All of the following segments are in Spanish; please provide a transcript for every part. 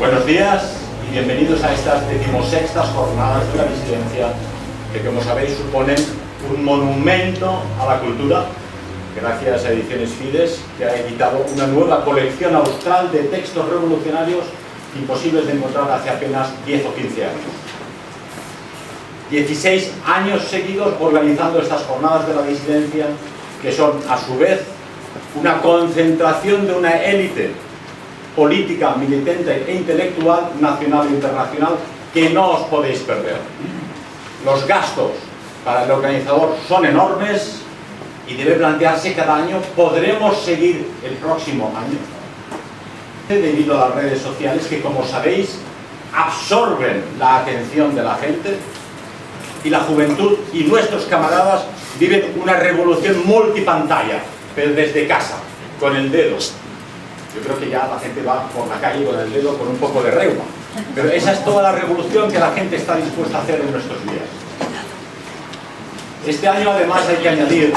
Buenos días y bienvenidos a estas 16ª jornadas de la disidencia que, como sabéis, suponen un monumento a la cultura gracias a Ediciones Fides, que ha editado una nueva colección austral de textos revolucionarios imposibles de encontrar hace apenas 10 o 15 años. 16 años seguidos organizando estas jornadas de la disidencia, que son a su vez una concentración de una élite política, militante e intelectual nacional e internacional que no os podéis perder. Los gastos para el organizador son enormes y debe plantearse cada año: ¿podremos seguir el próximo año? Debido a las redes sociales que, como sabéis, absorben la atención de la gente, y la juventud y nuestros camaradas viven una revolución multipantalla, pero desde casa, con el dedo. Yo creo que ya la gente va por la calle con el dedo con un poco de reuma, pero esa es toda la revolución que la gente está dispuesta a hacer en nuestros días. Este año, además, hay que añadir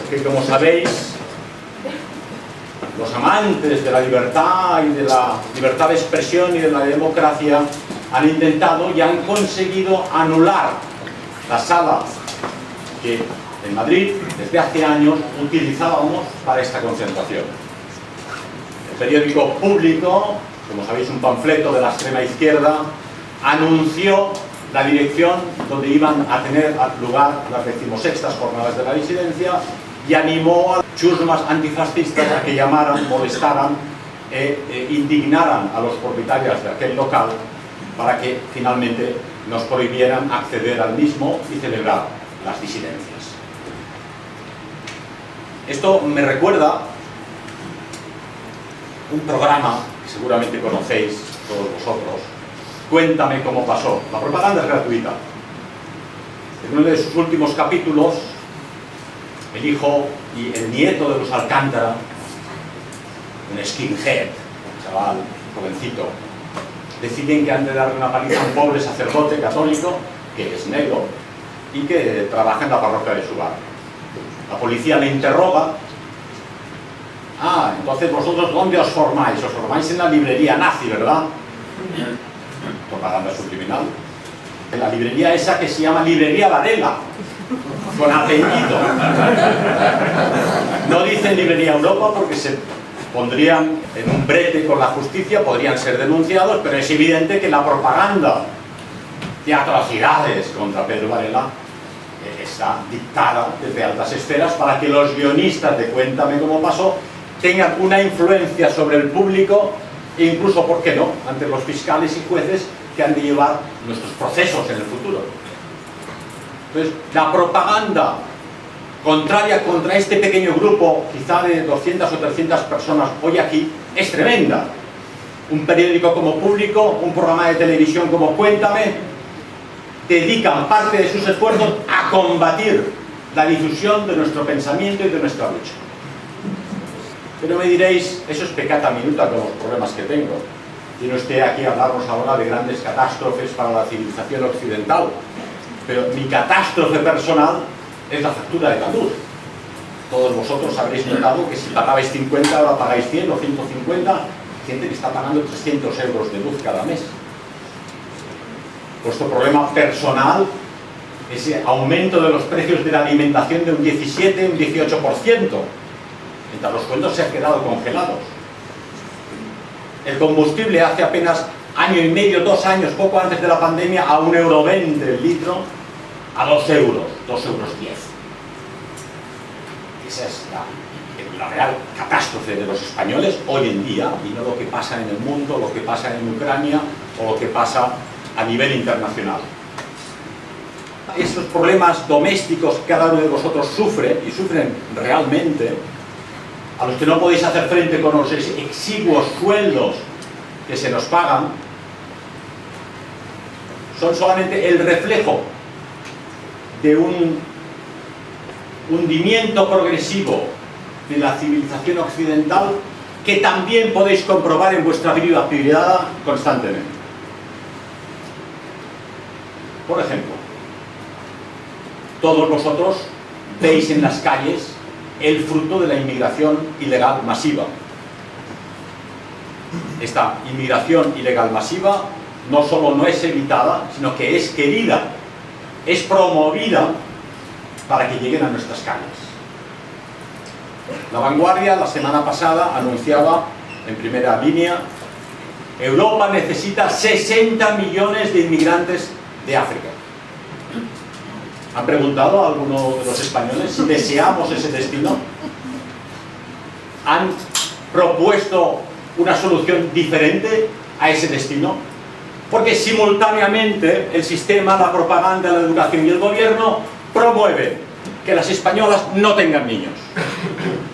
que, como sabéis, los amantes de la libertad y de la libertad de expresión y de la democracia han intentado y han conseguido anular la sala que en Madrid desde hace años utilizábamos para esta concentración. El periódico Público, como sabéis, un panfleto de la extrema izquierda, anunció la dirección donde iban a tener lugar las 16ª jornadas de la disidencia y animó a chusmas antifascistas a que llamaran, molestaran e indignaran a los propietarios de aquel local para que finalmente nos prohibieran acceder al mismo y celebrar las disidencias. Esto me recuerda un programa que seguramente conocéis todos vosotros, Cuéntame cómo pasó. La propaganda es gratuita. En uno de sus últimos capítulos, el hijo y el nieto de los Alcántara, un skinhead, un chaval jovencito, deciden que han de darle una paliza a un pobre sacerdote católico que es negro y que trabaja en la parroquia de su barrio. La policía le interroga: entonces vosotros ¿dónde os formáis? Os formáis en la librería nazi, ¿verdad? Propaganda subliminal. En la librería esa que se llama Librería Varela, con apellido. No dicen Librería Europa porque se pondrían en un brete con la justicia, podrían ser denunciados, pero es evidente que la propaganda de atrocidades contra Pedro Varela está dictada desde altas esferas para que los guionistas de Cuéntame cómo pasó tengan una influencia sobre el público e incluso, ¿por qué no?, ante los fiscales y jueces que han de llevar nuestros procesos en el futuro. Entonces, la propaganda contraria contra este pequeño grupo, quizá de 200 o 300 personas hoy aquí, es tremenda. Un periódico como Público, un programa de televisión como Cuéntame, dedican parte de sus esfuerzos a combatir la difusión de nuestro pensamiento y de nuestra lucha. Pero me diréis, eso es peccata minuta con los problemas que tengo. Tiene usted aquí a hablarnos ahora de grandes catástrofes para la civilización occidental, pero mi catástrofe personal es la factura de la luz. Todos vosotros habréis notado que si pagabais 50, ahora pagáis 100 o 150, gente que está pagando 300 euros de luz cada mes. Vuestro problema personal, ese aumento de los precios de la alimentación de un 17, un 18%, mientras los sueldos se han quedado congelados. El combustible hace apenas año y medio, 2 años, poco antes de la pandemia, a 1,20 € el litro, a 2 euros, 2,10 €. Esa es la real catástrofe de los españoles hoy en día, y no lo que pasa en el mundo, lo que pasa en Ucrania o lo que pasa a nivel internacional. Esos problemas domésticos que cada uno de vosotros sufre, y sufren realmente, a los que no podéis hacer frente con los exiguos sueldos que se nos pagan, son solamente el reflejo de un hundimiento progresivo de la civilización occidental que también podéis comprobar en vuestra vida privada constantemente. Por ejemplo, todos vosotros veis en las calles el fruto de la inmigración ilegal masiva. esta inmigración ilegal masiva no solo no es evitada, sino que es querida, es promovida para que lleguen a nuestras calles. La Vanguardia la semana pasada anunciaba en primera línea: Europa necesita 60 millones de inmigrantes de África. ¿Han preguntado a alguno de los españoles si deseamos ese destino? ¿Han propuesto una solución diferente a ese destino? Porque simultáneamente el sistema, la propaganda, la educación y el gobierno promueven que las españolas no tengan niños.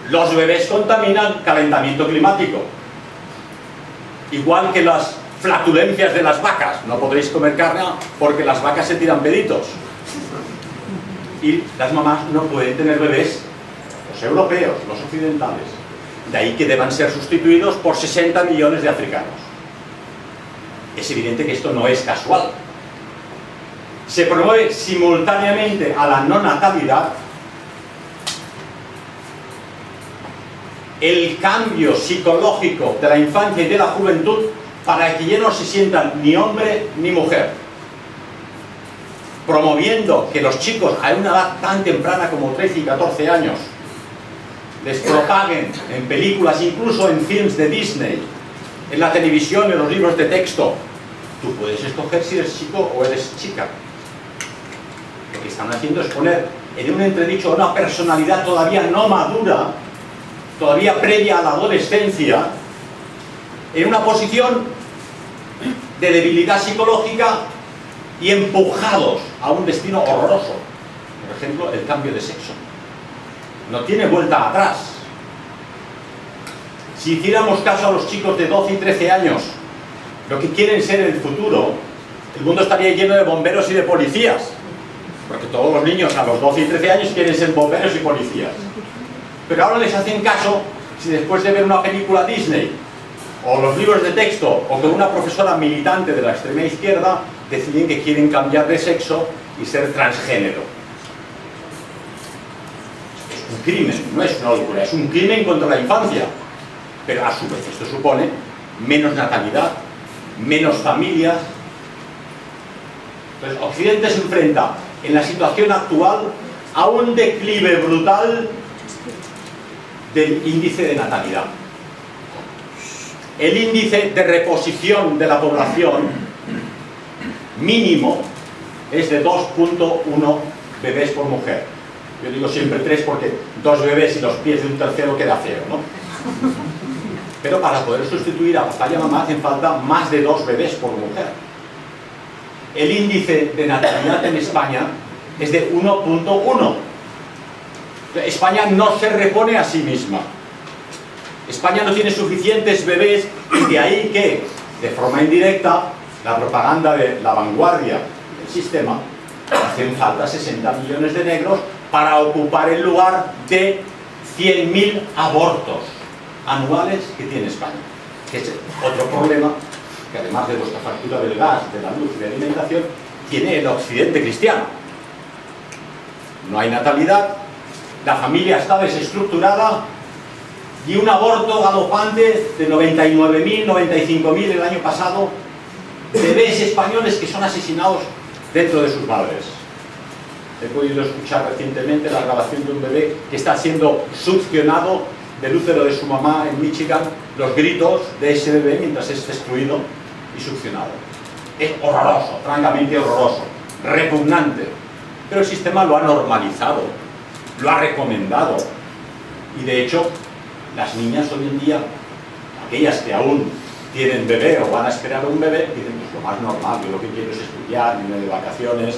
Los bebés contaminan, calentamiento climático. Igual que las flatulencias de las vacas, no podréis comer carne porque las vacas se tiran peditos. Y las mamás no pueden tener bebés, los europeos, los occidentales. De ahí que deban ser sustituidos por 60 millones de africanos. Es evidente que esto no es casual. Se promueve simultáneamente a la no natalidad el cambio psicológico de la infancia y de la juventud para que ya no se sientan ni hombre ni mujer, promoviendo que los chicos a una edad tan temprana como 13 y 14 años les propaguen en películas, incluso en films de Disney, en la televisión, en los libros de texto: tú puedes escoger si eres chico o eres chica. Lo que están haciendo es poner en un entredicho a una personalidad todavía no madura, todavía previa a la adolescencia, en una posición de debilidad psicológica y empujados a un destino horroroso. Por ejemplo, el cambio de sexo. No tiene vuelta atrás. Si hiciéramos caso a los chicos de 12 y 13 años, lo que quieren ser en el futuro, el mundo estaría lleno de bomberos y de policías. Porque todos los niños a los 12 y 13 años quieren ser bomberos y policías. Pero ahora les hacen caso si después de ver una película Disney, o los libros de texto, o con una profesora militante de la extrema izquierda, deciden que quieren cambiar de sexo y ser transgénero. Es un crimen, no es una locura, es un crimen contra la infancia. Pero a su vez esto supone menos natalidad, menos familias. Entonces Occidente se enfrenta en la situación actual a un declive brutal del índice de natalidad. El índice de reposición de la población mínimo es de 2.1 bebés por mujer. Yo digo siempre 3 porque 2 bebés y los pies de un tercero queda feo, ¿no? Pero para poder sustituir a papá y a mamá hacen falta más de 2 bebés por mujer. El índice de natalidad en España es de 1.1. España no se repone a sí misma. España no tiene suficientes bebés, y de ahí que, de forma indirecta, la propaganda de la vanguardia del sistema, hacen falta 60 millones de negros para ocupar el lugar de 100.000 abortos anuales que tiene España. Que es otro problema que, además de vuestra factura del gas, de la luz y de la alimentación, tiene el occidente cristiano. No hay natalidad, la familia está desestructurada y un aborto galopante de 99.000, 95.000 el año pasado, bebés españoles que son asesinados dentro de sus madres. He podido escuchar recientemente la grabación de un bebé que está siendo succionado del útero de su mamá en Michigan, los gritos de ese bebé mientras es destruido y succionado. Es horroroso, francamente horroroso, repugnante, pero el sistema lo ha normalizado, lo ha recomendado, y de hecho las niñas hoy en día, aquellas que aún tienen bebé o van a esperar un bebé, dicen: pues lo más normal, yo lo que quiero es estudiar, irme de vacaciones,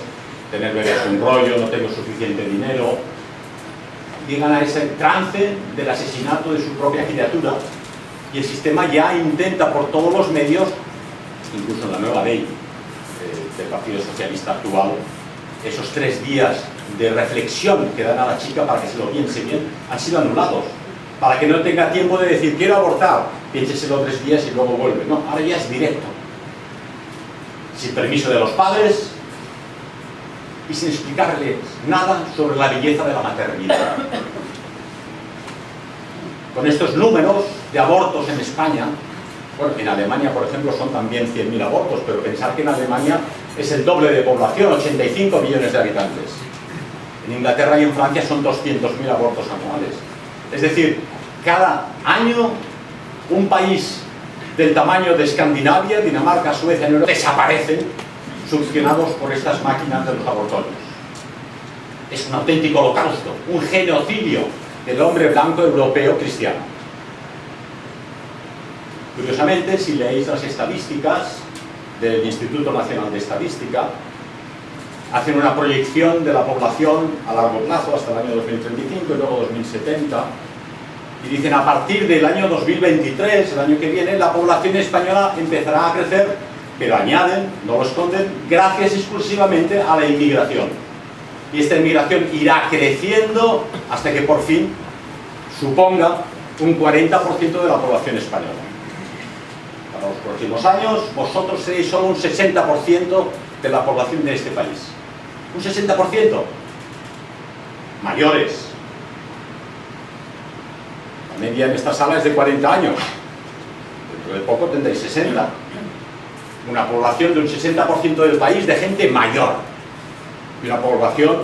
tener bebés con rollo, no tengo suficiente dinero. Llegan a ese trance del asesinato de su propia criatura, y el sistema ya intenta por todos los medios, incluso en la nueva ley del Partido Socialista actual, esos 3 días de reflexión que dan a la chica para que se lo piense bien, han sido anulados, para que no tenga tiempo de decir: quiero abortar, piénseselo 3 días y luego vuelve. No, ahora ya es directo, sin permiso de los padres y sin explicarles nada sobre la belleza de la maternidad. Con estos números de abortos en España, Bueno, en Alemania, por ejemplo, son también 100.000 abortos, pero pensar que en Alemania es el doble de población, 85 millones de habitantes. En Inglaterra y en Francia son 200.000 abortos anuales. Es decir, cada año un país del tamaño de Escandinavia, Dinamarca, Suecia, Noruega, desaparecen succionados por estas máquinas de los abortorios. Es un auténtico holocausto, un genocidio del hombre blanco europeo cristiano. Curiosamente, si leéis las estadísticas del Instituto Nacional de Estadística, hacen una proyección de la población a largo plazo hasta el año 2035 y luego 2070, y dicen a partir del año 2023, el año que viene, la población española empezará a crecer, pero añaden, no lo esconden, gracias exclusivamente a la inmigración. Y esta inmigración irá creciendo hasta que por fin suponga un 40% de la población española. Para los próximos años, vosotros seréis solo un 60% de la población de este país. Un 60%. Mayores. La media en esta sala es de 40 años. Dentro de poco tendréis 60. Una población de un 60% del país de gente mayor. Y una población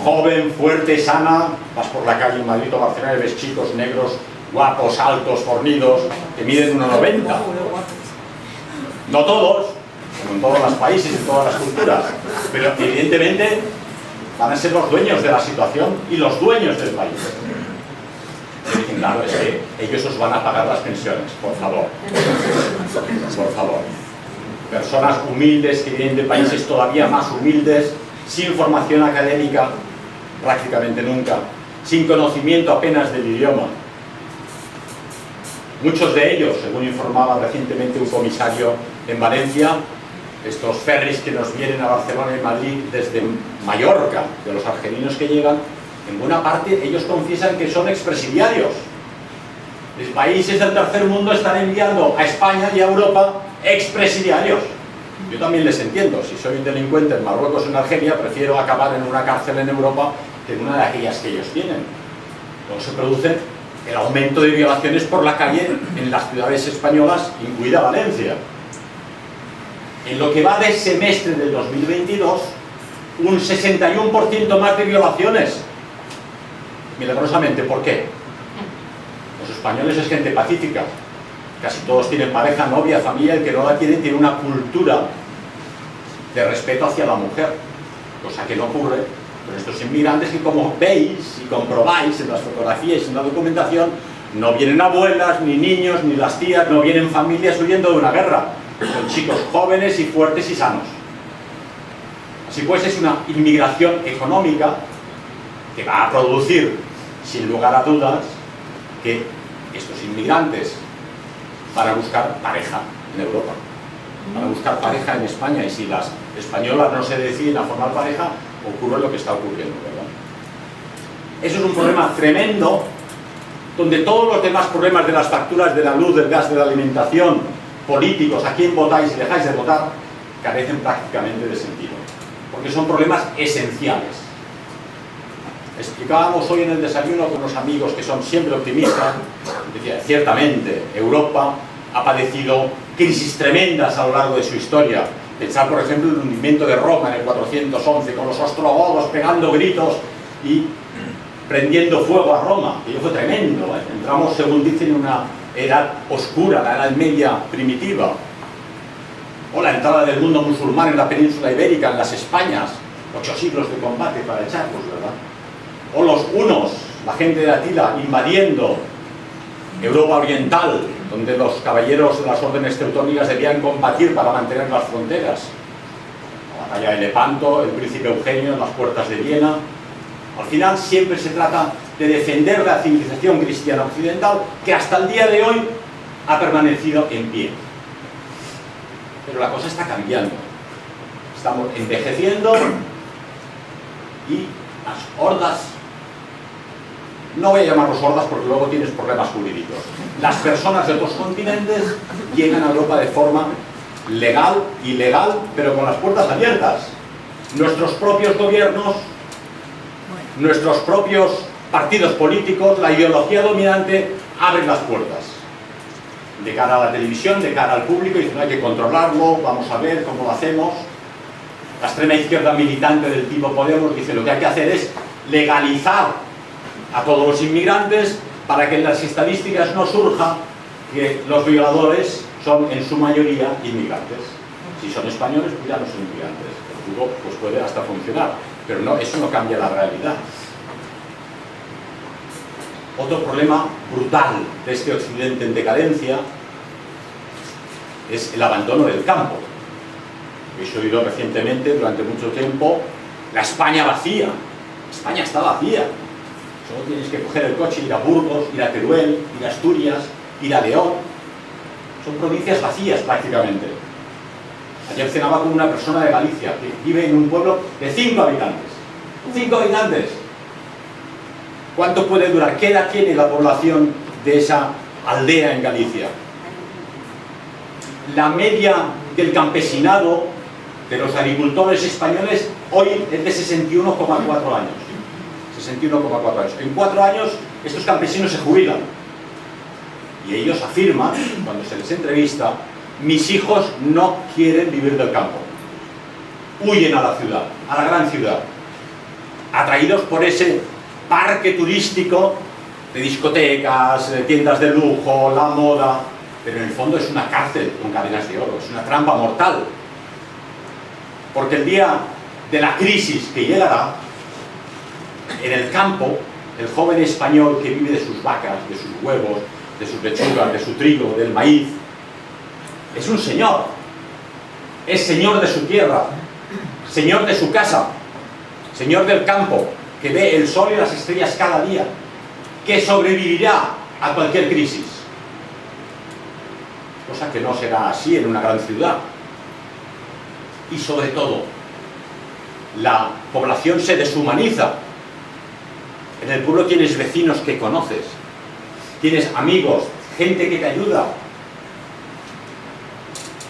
joven, fuerte, sana. Vas por la calle en Madrid o Barcelona y ves chicos negros, guapos, altos, fornidos, que miden 1,90. No todos, como en todos los países, en todas las culturas, pero evidentemente van a ser los dueños de la situación y los dueños del país. Y dicen, claro, es que ellos os van a pagar las pensiones, por favor. Por favor. Personas humildes que vienen de países todavía más humildes, sin formación académica prácticamente nunca, sin conocimiento apenas del idioma. Muchos de ellos, según informaba recientemente un comisario en Valencia, estos ferries que nos vienen a Barcelona y Madrid desde Mallorca, de los argelinos que llegan, en buena parte ellos confiesan que son expresidiarios. Los países del tercer mundo están enviando a España y a Europa expresidiarios. Yo también les entiendo. Si soy un delincuente en Marruecos o en Argelia, prefiero acabar en una cárcel en Europa que en una de aquellas que ellos tienen. Luego se produce el aumento de violaciones por la calle en las ciudades españolas, incluida Valencia. En lo que va de semestre del 2022, un 61% más de violaciones. Milagrosamente, ¿por qué? Los españoles es gente pacífica. Casi todos tienen pareja, novia, familia. El que no la tiene una cultura de respeto hacia la mujer, cosa que no ocurre con estos inmigrantes que, como veis y comprobáis en las fotografías y en la documentación, no vienen abuelas, ni niños, ni las tías, no vienen familias huyendo de una guerra. Son chicos jóvenes y fuertes y sanos. Así pues, es una inmigración económica que va a producir, sin lugar a dudas, que estos inmigrantes van a buscar pareja en Europa, van a buscar pareja en España, y si las españolas no se deciden a formar pareja, ocurre lo que está ocurriendo, ¿verdad? Eso es un problema tremendo, donde todos los demás problemas de las facturas de la luz, del gas, de la alimentación, políticos, a quién votáis y dejáis de votar, carecen prácticamente de sentido, porque son problemas esenciales. Explicábamos hoy en el desayuno con unos amigos que son siempre optimistas. Decía, ciertamente Europa ha padecido crisis tremendas a lo largo de su historia. Pensar, por ejemplo, el hundimiento de Roma en el 411, con los ostrogodos pegando gritos y prendiendo fuego a Roma. Aquello fue tremendo, ¿eh? Entramos, según dicen, en una edad oscura, la Edad Media primitiva. O la entrada del mundo musulmán en la península ibérica, en las Españas. 8 siglos de combate para echarlos, ¿verdad? O los hunos, la gente de Atila invadiendo Europa Oriental, donde los caballeros de las órdenes teutónicas debían combatir para mantener las fronteras. La batalla de Lepanto, el príncipe Eugenio en las puertas de Viena. Al final siempre se trata de defender la civilización cristiana occidental, que hasta el día de hoy ha permanecido en pie. Pero la cosa está cambiando. Estamos envejeciendo y las hordas, no voy a llamarlos hordas porque luego tienes problemas jurídicos, las personas de otros continentes llegan a Europa de forma legal, ilegal, pero con las puertas abiertas. Nuestros propios gobiernos, nuestros propios partidos políticos, la ideología dominante, abren las puertas. de cara a la televisión, de cara al público, y dicen, hay que controlarlo, vamos a ver cómo lo hacemos. La extrema izquierda militante del tipo Podemos dice, lo que hay que hacer es legalizar a todos los inmigrantes para que en las estadísticas no surja que los violadores son en su mayoría inmigrantes. Si son españoles, pues ya no son inmigrantes. El futuro pues puede hasta funcionar, pero no, eso no cambia la realidad. Otro problema brutal de este occidente en decadencia es el abandono del campo. He oído recientemente, durante mucho tiempo, la España vacía. España está vacía. Solo tienes que coger el coche, ir a Burgos, ir a Teruel, ir a Asturias, ir a León. Son provincias vacías prácticamente. Ayer cenaba con una persona de Galicia que vive en un pueblo de 5 habitantes. 5 habitantes. ¿Cuánto puede durar? ¿Qué edad tiene la población de esa aldea en Galicia? La media del campesinado, de los agricultores españoles, hoy es de 61,4 años. 61,4 años. En 4 años estos campesinos se jubilan. Y ellos afirman, cuando se les entrevista, mis hijos no quieren vivir del campo. Huyen a la ciudad, a la gran ciudad, atraídos por ese parque turístico de discotecas, de tiendas de lujo, la moda, pero en el fondo es una cárcel con cadenas de oro, es una trampa mortal. Porque el día de la crisis que llegará, en el campo, el joven español que vive de sus vacas, de sus huevos, de sus lechugas, de su trigo, del maíz, es un señor. Es señor de su tierra, señor de su casa, señor del campo, que ve el sol y las estrellas cada día, que sobrevivirá a cualquier crisis. Cosa que no será así en una gran ciudad. Y sobre todo, la población se deshumaniza. En el pueblo tienes vecinos que conoces, tienes amigos, gente que te ayuda.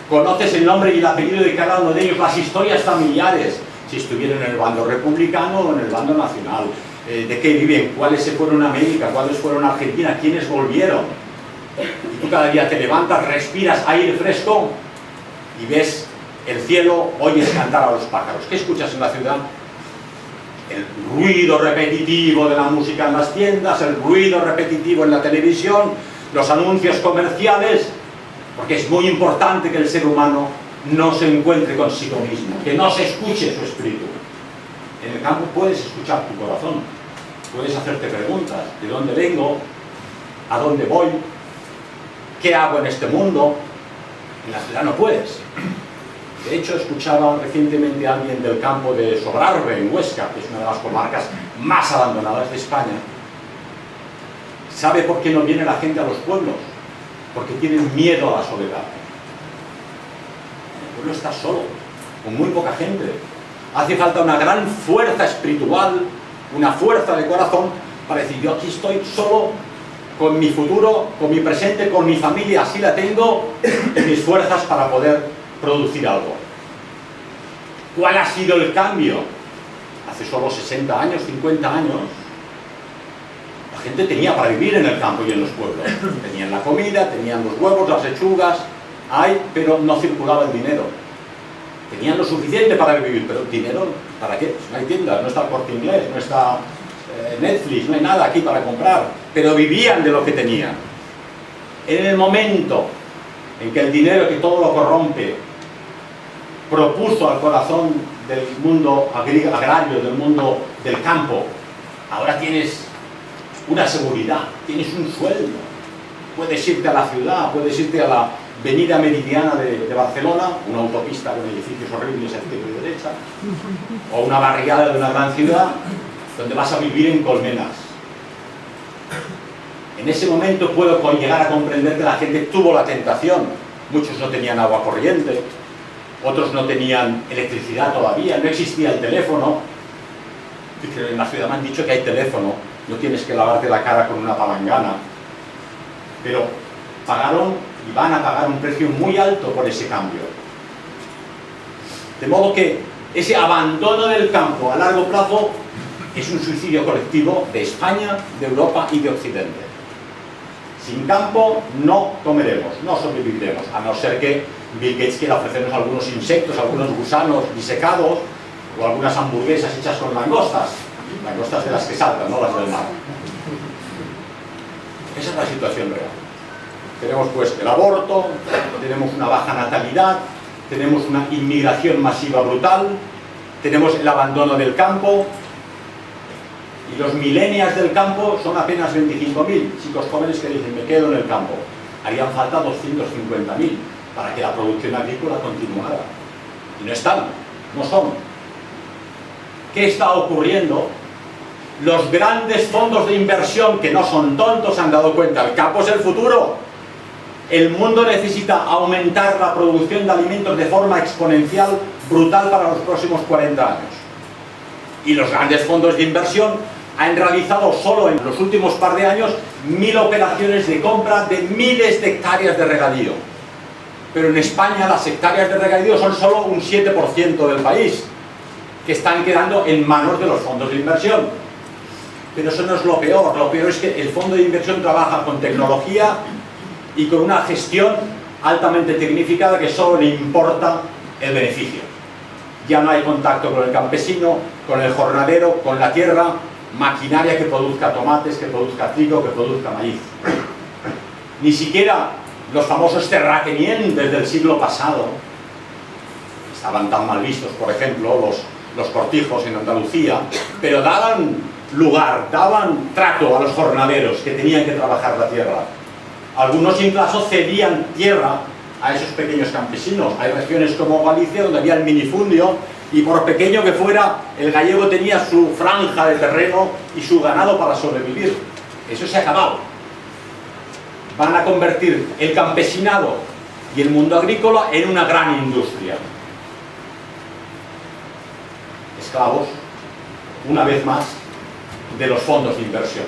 Conoces el nombre y el apellido de cada uno de ellos, las historias familiares, si estuvieron en el bando republicano o en el bando nacional, de qué viven, cuáles se fueron a América, cuáles fueron a Argentina, quiénes volvieron. Y tú cada día te levantas, respiras aire fresco y ves el cielo, oyes cantar a los pájaros. ¿Qué escuchas en la ciudad? El ruido repetitivo de la música en las tiendas, el ruido repetitivo en la televisión, los anuncios comerciales, porque es muy importante que el ser humano no se encuentre consigo mismo, que no se escuche su espíritu. En el campo puedes escuchar tu corazón, puedes hacerte preguntas, ¿de dónde vengo? ¿A dónde voy? ¿Qué hago en este mundo? En la ciudad no puedes. De hecho, escuchaba recientemente a alguien del campo de Sobrarbe, en Huesca, que es una de las comarcas más abandonadas de España. ¿Sabe por qué no viene la gente a los pueblos? Porque tienen miedo a la soledad. El pueblo está solo, con muy poca gente. Hace falta una gran fuerza espiritual, una fuerza de corazón, para decir, yo aquí estoy solo, con mi futuro, con mi presente, con mi familia, así la tengo, y mis fuerzas para poder producir algo. ¿Cuál ha sido el cambio? Hace solo 60 años, 50 años, la gente tenía para vivir en el campo y en los pueblos. Tenían la comida, tenían los huevos, las lechugas, pero no circulaba el dinero. Tenían lo suficiente para vivir, pero el dinero, ¿para qué? No hay tiendas, no está el Corte Inglés, no está Netflix, no hay nada aquí para comprar, pero vivían de lo que tenían. En el momento en que el dinero, que todo lo corrompe, propuso al corazón del mundo agrario, del mundo del campo, ahora tienes una seguridad, tienes un sueldo, puedes irte a la ciudad, puedes irte a la avenida Meridiana de Barcelona, una autopista con edificios horribles a izquierda y derecha, o una barriada de una gran ciudad, donde vas a vivir en colmenas. En ese momento puedo llegar a comprender que la gente tuvo la tentación. Muchos no tenían agua corriente, otros no tenían electricidad todavía, no existía el teléfono. En la ciudad me han dicho que hay teléfono, no tienes que lavarte la cara con una palangana. Pero pagaron y van a pagar un precio muy alto por ese cambio. De modo que ese abandono del campo a largo plazo es un suicidio colectivo de España, de Europa y de Occidente. Sin campo no comeremos, no sobreviviremos, a no ser que Bill Gates quiera ofrecernos algunos insectos, algunos gusanos disecados o algunas hamburguesas hechas con langostas de las que saltan, no las del mar. Esa es la situación real. Tenemos pues el aborto, tenemos una baja natalidad, tenemos una inmigración masiva brutal, tenemos el abandono del campo, y los millennials del campo son apenas 25.000 chicos jóvenes que dicen me quedo en el campo. Harían falta 250.000 para que la producción agrícola continuara. Y no están, no son. ¿Qué está ocurriendo? Los grandes fondos de inversión, que no son tontos, se han dado cuenta, el campo es el futuro. El mundo necesita aumentar la producción de alimentos de forma exponencial, brutal para los próximos 40 años. Y los grandes fondos de inversión han realizado solo en los últimos par de años 1000 operaciones de compra de miles de hectáreas de regadío. Pero en España las hectáreas de regadío son solo un 7% del país, que están quedando en manos de los fondos de inversión. Pero eso no es lo peor es que el fondo de inversión trabaja con tecnología y con una gestión altamente tecnificada que solo le importa el beneficio. Ya no hay contacto con el campesino, con el jornalero, con la tierra, maquinaria que produzca tomates, que produzca trigo, que produzca maíz. Ni siquiera los famosos terratenientes del siglo pasado estaban tan mal vistos, por ejemplo, los cortijos en Andalucía, pero daban lugar, daban trato a los jornaleros que tenían que trabajar la tierra. Algunos incluso cedían tierra a esos pequeños campesinos. Hay regiones como Galicia donde había el minifundio y por pequeño que fuera, el gallego tenía su franja de terreno y su ganado para sobrevivir. Eso se ha acabado. Van a convertir el campesinado y el mundo agrícola en una gran industria. Esclavos, una vez más, de los fondos de inversión.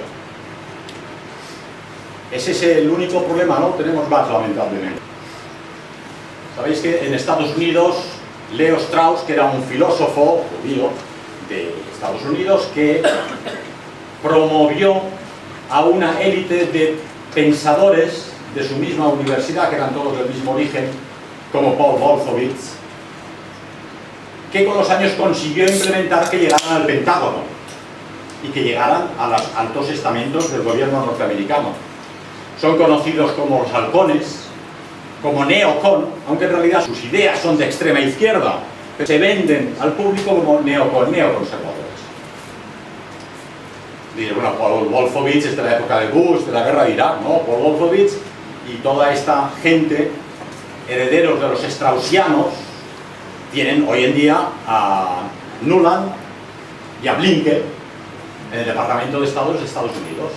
Ese es el único problema, ¿no? Tenemos más, lamentablemente. Sabéis que en Estados Unidos, Leo Strauss, que era un filósofo judío de Estados Unidos, que promovió a una élite de pensadores de su misma universidad, que eran todos del mismo origen, como Paul Wolfowitz, que con los años consiguió implementar que llegaran al Pentágono y que llegaran a los altos estamentos del gobierno norteamericano. Son conocidos como los halcones, como neocon, aunque en realidad sus ideas son de extrema izquierda, pero se venden al público como neoconservadores. Dice, bueno, Paul Wolfowitz es de la época de Bush, de la guerra de Irak, ¿no? Paul Wolfowitz y toda esta gente, herederos de los straussianos, tienen hoy en día a Nuland y a Blinken en el Departamento de Estado de Estados Unidos.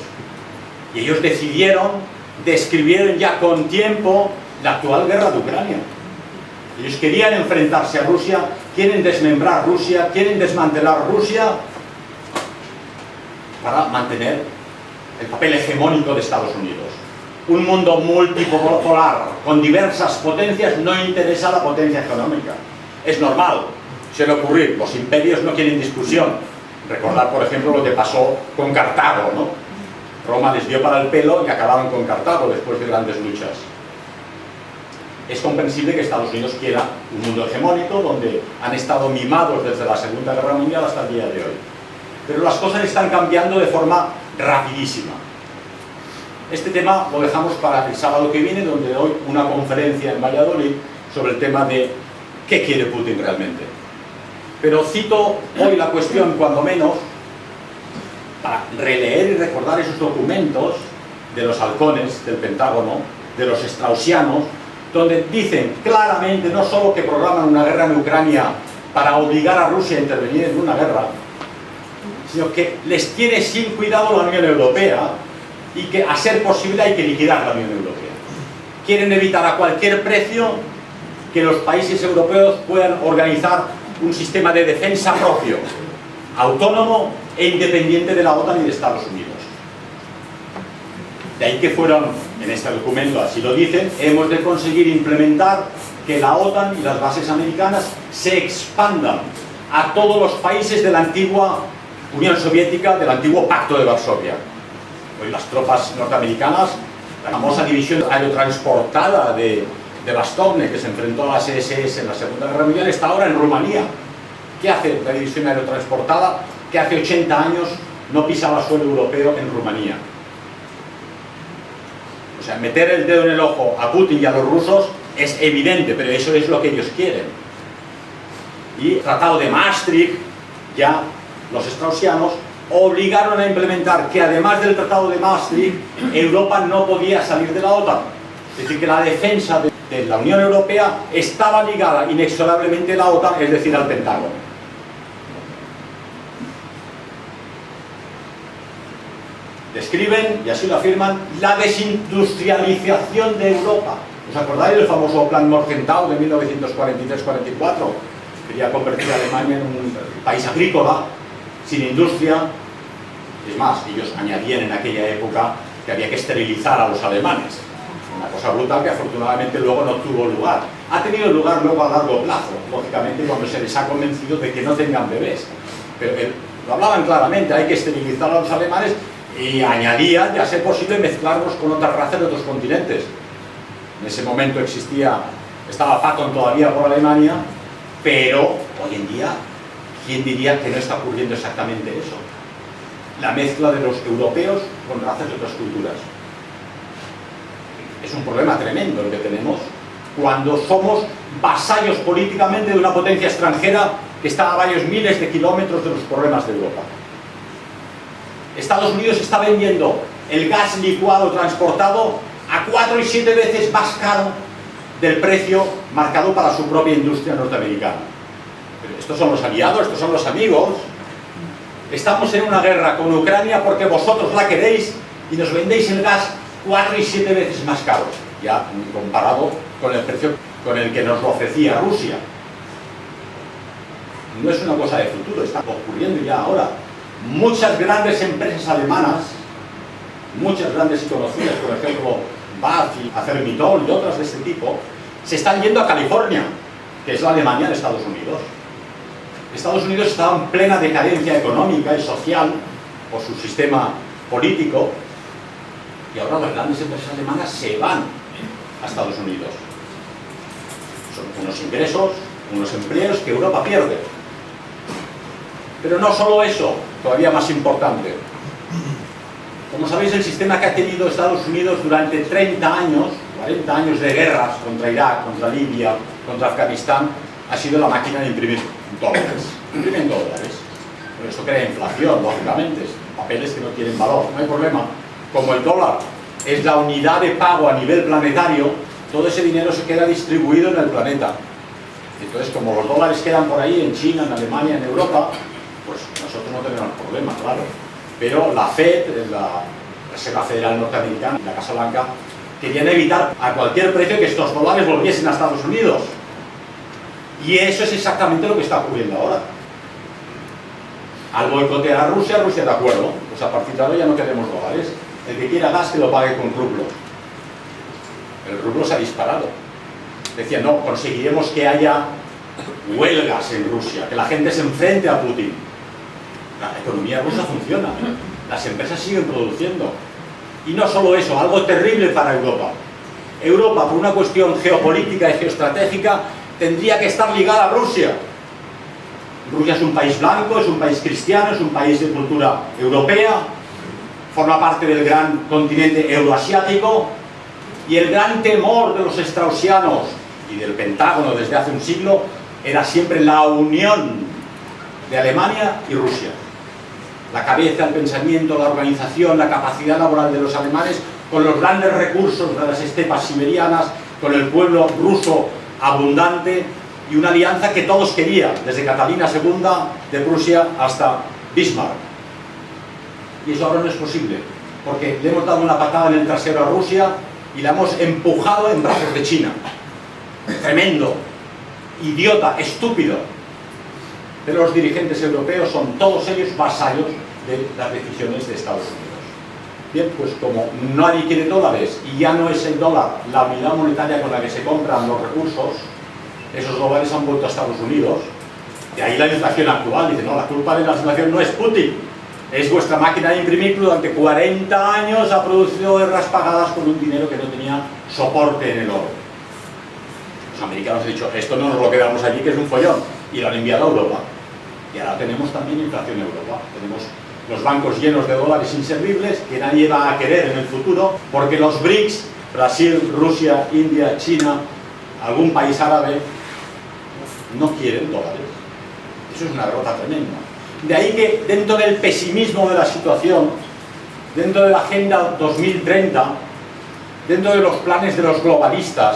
Y ellos describieron ya con tiempo la actual guerra de Ucrania. Ellos querían enfrentarse a Rusia, quieren desmembrar Rusia, quieren desmantelar Rusia para mantener el papel hegemónico de Estados Unidos. Un mundo multipolar con diversas potencias no interesa a la potencia económica. Es normal, suele ocurrir, los imperios no quieren discusión. Recordar, por ejemplo, lo que pasó con Cartago, ¿no? Roma les dio para el pelo y acabaron con Cartago después de grandes luchas. Es comprensible que Estados Unidos quiera un mundo hegemónico donde han estado mimados desde la Segunda Guerra Mundial hasta el día de hoy. Pero las cosas están cambiando de forma rapidísima. Este tema lo dejamos para el sábado que viene, donde doy una conferencia en Valladolid sobre el tema de qué quiere Putin realmente. Pero cito hoy la cuestión, cuando menos, para releer y recordar esos documentos de los halcones del Pentágono, de los straussianos, donde dicen claramente no solo que programan una guerra en Ucrania para obligar a Rusia a intervenir en una guerra, sino que les tiene sin cuidado la Unión Europea y que a ser posible hay que liquidar la Unión Europea. Quieren evitar a cualquier precio que los países europeos puedan organizar un sistema de defensa propio, autónomo e independiente de la OTAN y de Estados Unidos. De ahí que fueron, en este documento así lo dicen, hemos de conseguir implementar que la OTAN y las bases americanas se expandan a todos los países de la antigua Unión Soviética, del antiguo Pacto de Varsovia. Hoy las tropas norteamericanas La famosa división aerotransportada de Bastogne, que se enfrentó a las SS en la Segunda Guerra Mundial, está ahora en Rumanía. ¿Qué hace la división aerotransportada que hace 80 años no pisaba suelo europeo en Rumanía? O sea, meter el dedo en el ojo a Putin y a los rusos es evidente, pero eso es lo que ellos quieren. Y el Tratado de Maastricht, ya los straussianos obligaron a implementar que además del Tratado de Maastricht, Europa no podía salir de la OTAN. Es decir, que la defensa de la Unión Europea estaba ligada inexorablemente a la OTAN, es decir, al Pentágono. Describen, y así lo afirman, la desindustrialización de Europa. ¿Os acordáis del famoso plan Morgenthau de 1943-44? Quería convertir a Alemania en un país agrícola, sin industria. Es más, ellos añadían en aquella época que había que esterilizar a los alemanes. Una cosa brutal que afortunadamente luego no tuvo lugar. Ha tenido lugar luego a largo plazo, lógicamente, cuando se les ha convencido de que no tengan bebés. Pero lo hablaban claramente, hay que esterilizar a los alemanes, y añadían, y a ser posible, mezclarlos con otras razas de otros continentes. En ese momento estaba Patton todavía por Alemania, pero hoy en día, ¿quién diría que no está ocurriendo exactamente eso? La mezcla de los europeos con razas de otras culturas. Es un problema tremendo el que tenemos cuando somos vasallos políticamente de una potencia extranjera que está a varios miles de kilómetros de los problemas de Europa. Estados Unidos está vendiendo el gas licuado transportado a 4 y 7 veces más caro del precio marcado para su propia industria norteamericana. Pero estos son los aliados, estos son los amigos. Estamos en una guerra con Ucrania porque vosotros la queréis y nos vendéis el gas 4 y 7 veces más caro, ya comparado con el precio con el que nos lo ofrecía Rusia. No es una cosa de futuro, está ocurriendo ya ahora. Muchas grandes empresas alemanas, muchas grandes y conocidas, por ejemplo, BASF y Acermitol y otras de este tipo, se están yendo a California, que es la Alemania de Estados Unidos. Estados Unidos está en plena decadencia económica y social por su sistema político, y ahora las grandes empresas alemanas se van a Estados Unidos. Son unos ingresos, unos empleos que Europa pierde. Pero no solo eso, todavía más importante. Como sabéis, el sistema que ha tenido Estados Unidos durante 30 años, 40 años de guerras contra Irak, contra Libia, contra Afganistán, ha sido la máquina de imprimir dólares. Imprimen dólares. Pero esto crea inflación, lógicamente, papeles que no tienen valor, no hay problema. Como el dólar es la unidad de pago a nivel planetario, todo ese dinero se queda distribuido en el planeta. Entonces, como los dólares quedan por ahí, en China, en Alemania, en Europa, pues nosotros no tenemos problema, claro. Pero la FED, la Reserva Federal Norteamericana y la Casa Blanca querían evitar a cualquier precio que estos dólares volviesen a Estados Unidos. Y eso es exactamente lo que está ocurriendo ahora. Al boicotear a Rusia, Rusia de acuerdo, pues a partir de ahora ya no queremos dólares. El que quiera gas que lo pague con rublo. El rublo se ha disparado. Decían, no, conseguiremos que haya huelgas en Rusia, que la gente se enfrente a Putin. La economía rusa funciona, las empresas siguen produciendo. Y no solo eso, algo terrible para Europa. Europa, por una cuestión geopolítica y geoestratégica, tendría que estar ligada a Rusia. Rusia es un país blanco, es un país cristiano, es un país de cultura europea, forma parte del gran continente euroasiático, y el gran temor de los straussianos y del Pentágono desde hace un siglo era siempre la unión de Alemania y Rusia. La cabeza, el pensamiento, la organización, la capacidad laboral de los alemanes, con los grandes recursos de las estepas siberianas, con el pueblo ruso abundante, y una alianza que todos querían, desde Catalina II de Prusia hasta Bismarck. Y eso ahora no es posible, porque le hemos dado una patada en el trasero a Rusia y la hemos empujado en brazos de China. Tremendo, idiota, estúpido. Pero los dirigentes europeos son todos ellos vasallos de las decisiones de Estados Unidos. Bien, pues como nadie quiere dólares y ya no es el dólar la unidad monetaria con la que se compran los recursos, esos dólares han vuelto a Estados Unidos. De ahí la inflación actual. Dice, no, la culpa de la inflación no es Putin, Es vuestra máquina de imprimir que durante 40 años ha producido guerras pagadas con un dinero que no tenía soporte en el oro. Los americanos han dicho, esto no nos lo quedamos allí, que es un follón, y lo han enviado a Europa. Y ahora tenemos también inflación en Europa. Tenemos los bancos llenos de dólares inservibles que nadie va a querer en el futuro, porque los BRICS, Brasil, Rusia, India, China, algún país árabe, no quieren dólares. Eso es una derrota tremenda. De ahí que dentro del pesimismo de la situación, dentro de la Agenda 2030, dentro de los planes de los globalistas,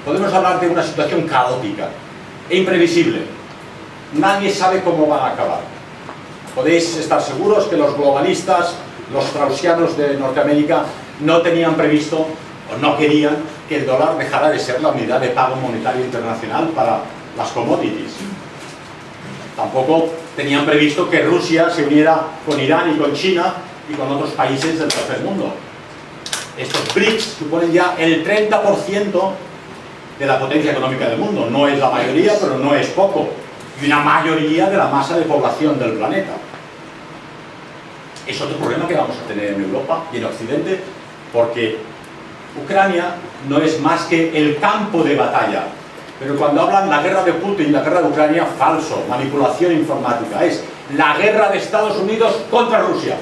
podemos hablar de una situación caótica e imprevisible. Nadie sabe cómo va a acabar. Podéis estar seguros que los globalistas, los straussianos de Norteamérica, no tenían previsto o no querían que el dólar dejara de ser la unidad de pago monetario internacional para las commodities. Tampoco tenían previsto que Rusia se uniera con Irán y con China y con otros países del tercer mundo. Estos BRICS suponen ya el 30% de la potencia económica del mundo. No es la mayoría, pero no es poco. Y una mayoría de la masa de población del planeta. Es otro problema que vamos a tener en Europa y en Occidente, porque Ucrania no es más que el campo de batalla. Pero cuando hablan la guerra de Putin, la guerra de Ucrania, falso, manipulación informática. Es la guerra de Estados Unidos contra Rusia,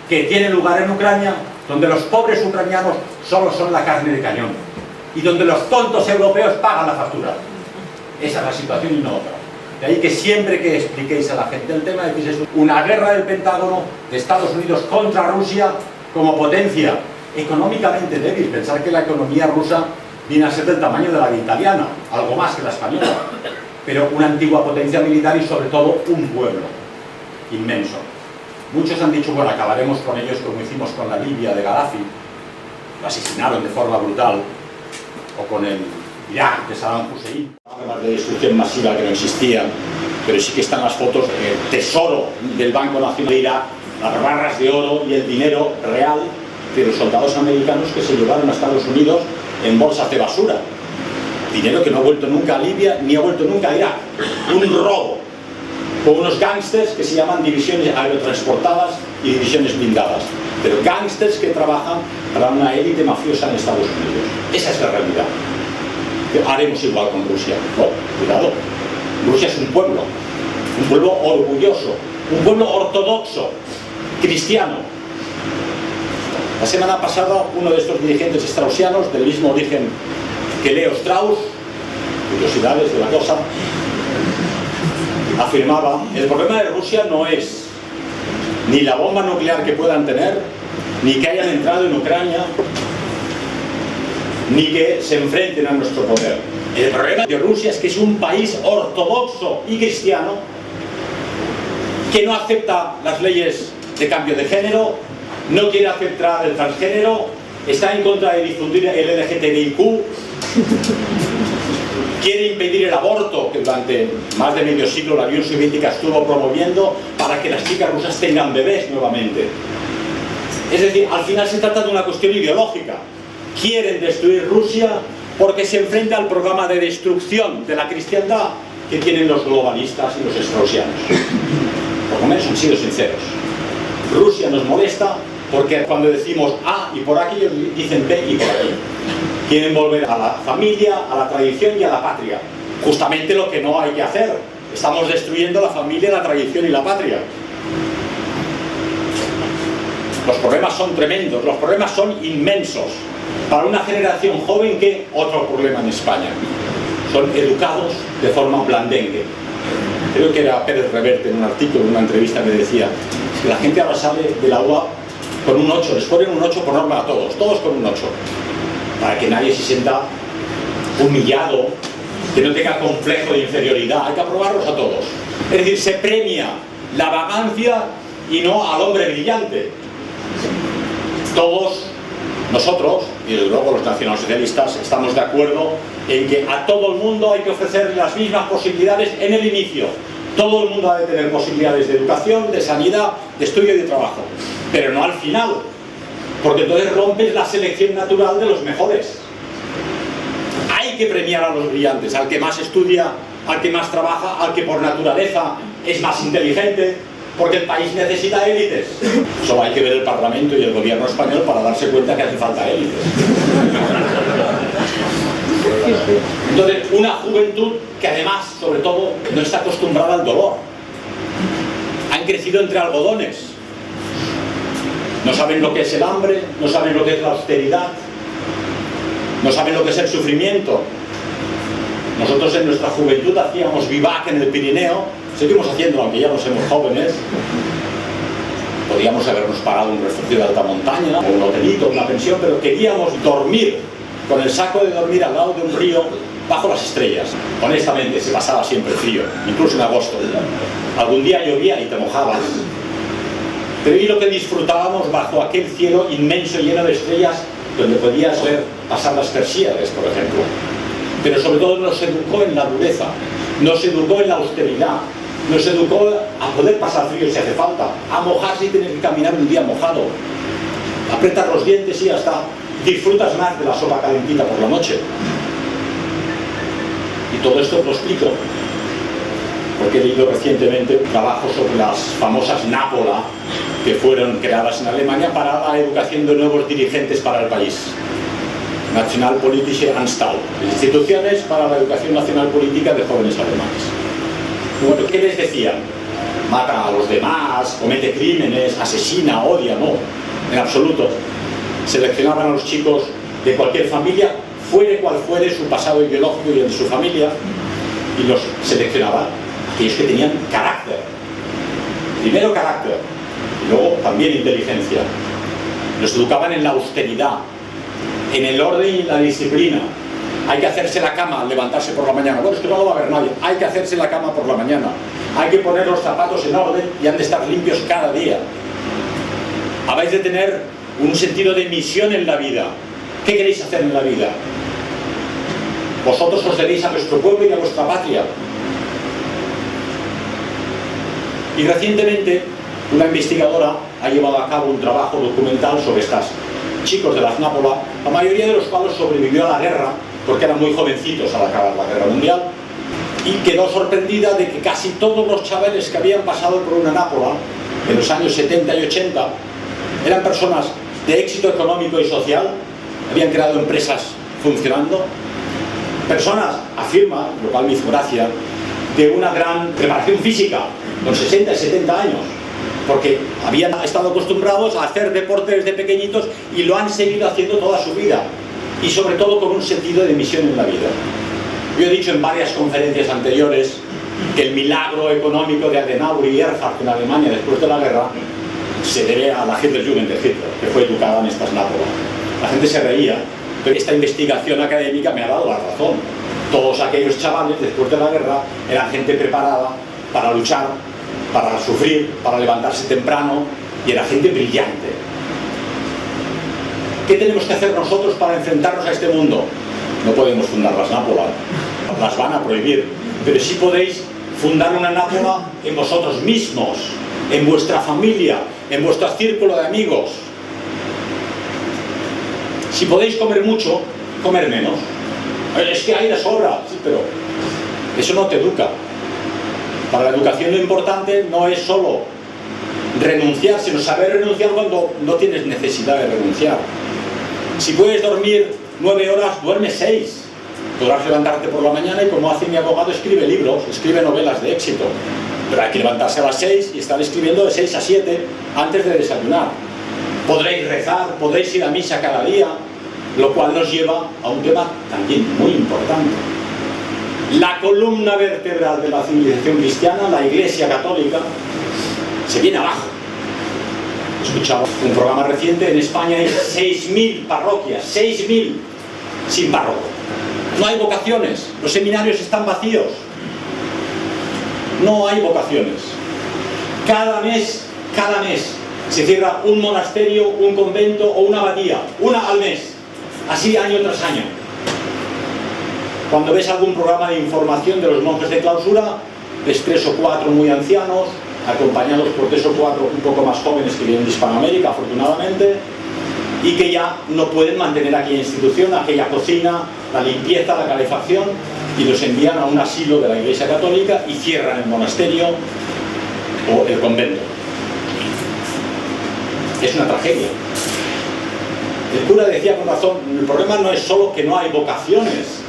que tiene lugar en Ucrania, donde los pobres ucranianos solo son la carne de cañón y donde los tontos europeos pagan la factura. Esa es la situación y no otra. De ahí que siempre que expliquéis a la gente el tema, decís eso, una guerra del Pentágono de Estados Unidos contra Rusia como potencia económicamente débil. Pensar que la economía rusa viene a ser del tamaño de la italiana, algo más que la española, pero una antigua potencia militar y sobre todo un pueblo inmenso. Muchos han dicho, bueno, acabaremos con ellos como hicimos con la Libia de Gaddafi, lo asesinaron de forma brutal, o con el Irak de Saddam Hussein. Armas de destrucción masiva que no existían, pero sí que están las fotos del tesoro del Banco Nacional de Irak, las barras de oro y el dinero real de los soldados americanos que se llevaron a Estados Unidos en bolsas de basura. Dinero que no ha vuelto nunca a Libia ni ha vuelto nunca a Irak. Un robo. Con unos gángsters que se llaman divisiones aerotransportadas y divisiones blindadas. Pero gángsters que trabajan para una élite mafiosa en Estados Unidos. Esa es la realidad. Haremos igual con Rusia. No, cuidado. Rusia es un pueblo orgulloso, un pueblo ortodoxo, cristiano. La semana pasada uno de estos dirigentes straussianos, del mismo origen que Leo Strauss, curiosidades de la cosa, afirmaba: el problema de Rusia no es ni la bomba nuclear que puedan tener, ni que hayan entrado en Ucrania, ni que se enfrenten a nuestro poder. El problema de Rusia es que es un país ortodoxo y cristiano que no acepta las leyes de cambio de género, no quiere aceptar el transgénero, está en contra de difundir el LGTBIQ, quiere impedir el aborto, que durante más de medio siglo la Unión Soviética estuvo promoviendo para que las chicas rusas tengan bebés nuevamente. Es decir, al final se trata de una cuestión ideológica. Quieren destruir Rusia porque se enfrenta al programa de destrucción de la cristiandad que tienen los globalistas y los straussianos. Por lo menos han sido sinceros. Rusia nos molesta porque cuando decimos A y por aquí, ellos dicen B y por aquí. Quieren volver a la familia, a la tradición y a la patria. Justamente lo que no hay que hacer. Estamos destruyendo la familia, la tradición y la patria. Los problemas son tremendos, los problemas son inmensos. Para una generación joven, que otro problema en España. Son educados de forma blandengue. Creo que era Pérez Reverte en un artículo, en una entrevista, que decía que la gente ahora sale de la UA con un 8, les ponen un 8 por norma a todos con un 8, para que nadie se sienta humillado, que no tenga complejo de inferioridad. Hay que aprobarlos a todos. Es decir, se premia la vagancia y no al hombre brillante. Todos nosotros, y desde luego los nacionalsocialistas, estamos de acuerdo en que a todo el mundo hay que ofrecer las mismas posibilidades en el inicio. Todo el mundo ha de tener posibilidades de educación, de sanidad, de estudio y de trabajo, pero no al final, porque entonces rompes la selección natural de los mejores. Hay que premiar a los brillantes, al que más estudia, al que más trabaja, al que por naturaleza es más inteligente. porque el país necesita élites. Solo hay que ver el Parlamento y el gobierno español para darse cuenta que hace falta élites. Entonces, una juventud que además, sobre todo, no está acostumbrada al dolor. Han crecido entre algodones. No saben lo que es el hambre, no saben lo que es la austeridad, no saben lo que es el sufrimiento. Nosotros en nuestra juventud hacíamos vivac en el Pirineo, seguimos haciéndolo aunque ya no somos jóvenes. Podíamos habernos parado en un refugio de alta montaña, o un hotelito, una pensión, pero queríamos dormir con el saco de dormir al lado de un río bajo las estrellas. Honestamente, se pasaba siempre frío, incluso en agosto. Algún día llovía y te mojabas. Pero y lo que disfrutábamos bajo aquel cielo inmenso lleno de estrellas, donde podías ver pasar las Persíades, por ejemplo. Pero sobre todo nos educó en la dureza, nos educó en la austeridad, nos educó a poder pasar frío si hace falta, a mojarse y tener que caminar un día mojado, apretar los dientes y ya está. Disfrutas más de la sopa calentita por la noche. Y todo esto os lo explico porque he leído recientemente un trabajo sobre las famosas Nápola que fueron creadas en Alemania para la educación de nuevos dirigentes para el país. Nationalpolitische Anstalt, instituciones para la educación nacional política de jóvenes alemanes. Bueno, ¿qué les decían? Mata a los demás, comete crímenes, asesina, odia, no, en absoluto. Seleccionaban a los chicos de cualquier familia, fuere cual fuere su pasado ideológico y el de su familia, y los seleccionaban aquellos que tenían carácter. Primero carácter, y luego también inteligencia. Los educaban en la austeridad, en el orden y la disciplina. Hay que hacerse la cama al levantarse por la mañana. Bueno, es que no lo va a ver nadie. Hay que hacerse la cama por la mañana. Hay que poner los zapatos en orden y han de estar limpios cada día. Habéis de tener un sentido de misión en la vida. ¿Qué queréis hacer en la vida? Vosotros os debéis a vuestro pueblo y a vuestra patria. Y recientemente una investigadora ha llevado a cabo un trabajo documental sobre estos chicos de las Nápola, la mayoría de los cuales sobrevivió a la guerra porque eran muy jovencitos al acabar la guerra mundial, y quedó sorprendida de que casi todos los chavales que habían pasado por una Nápola en los años 70 y 80 eran personas de éxito económico y social, habían creado empresas funcionando, personas, afirma, lo cual me hizo gracia, de una gran preparación física, con 60 y 70 años, porque habían estado acostumbrados a hacer deporte desde pequeñitos y lo han seguido haciendo toda su vida, y sobre todo con un sentido de misión en la vida. Yo he dicho en varias conferencias anteriores que el milagro económico de Adenauer y Erhard en Alemania después de la guerra se debe a la Hitlerjugend de Hitler, que fue educada en estas Nápoles. La gente se reía, pero esta investigación académica me ha dado la razón. Todos aquellos chavales después de la guerra eran gente preparada para luchar, para sufrir, para levantarse temprano, y era gente brillante. ¿Qué tenemos que hacer nosotros para enfrentarnos a este mundo? No podemos fundar las Nápoles, las van a prohibir, pero sí podéis fundar una Nápola en vosotros mismos, en vuestra familia, en vuestro círculo de amigos. Si podéis comer mucho, comer menos. Es que hay de sobra, sí, pero eso no te educa. Para la educación lo importante no es solo renunciar, sino saber renunciar cuando no tienes necesidad de renunciar. Si puedes dormir 9 horas, duerme 6. Podrás levantarte por la mañana y, como hace mi abogado, escribe libros, escribe novelas de éxito. Pero hay que levantarse a las 6 y estar escribiendo de 6 a 7 antes de desayunar. Podréis rezar, podréis ir a misa cada día, lo cual nos lleva a un tema también muy importante. La columna vertebral de la civilización cristiana, la Iglesia Católica, se viene abajo. Escuchaba un programa reciente, en España hay 6.000 parroquias, 6.000 sin párroco. No hay vocaciones, los seminarios están vacíos. No hay vocaciones. Cada mes se cierra un monasterio, un convento o una abadía, una al mes, así año tras año. Cuando ves algún programa de información de los monjes de clausura, ves 3 o 4 muy ancianos, acompañados por 3 o 4 un poco más jóvenes que vienen de Hispanoamérica, afortunadamente, y que ya no pueden mantener aquella institución, aquella cocina, la limpieza, la calefacción, y los envían a un asilo de la Iglesia Católica y cierran el monasterio o el convento. Es una tragedia. El cura decía con razón, el problema no es solo que no hay vocaciones,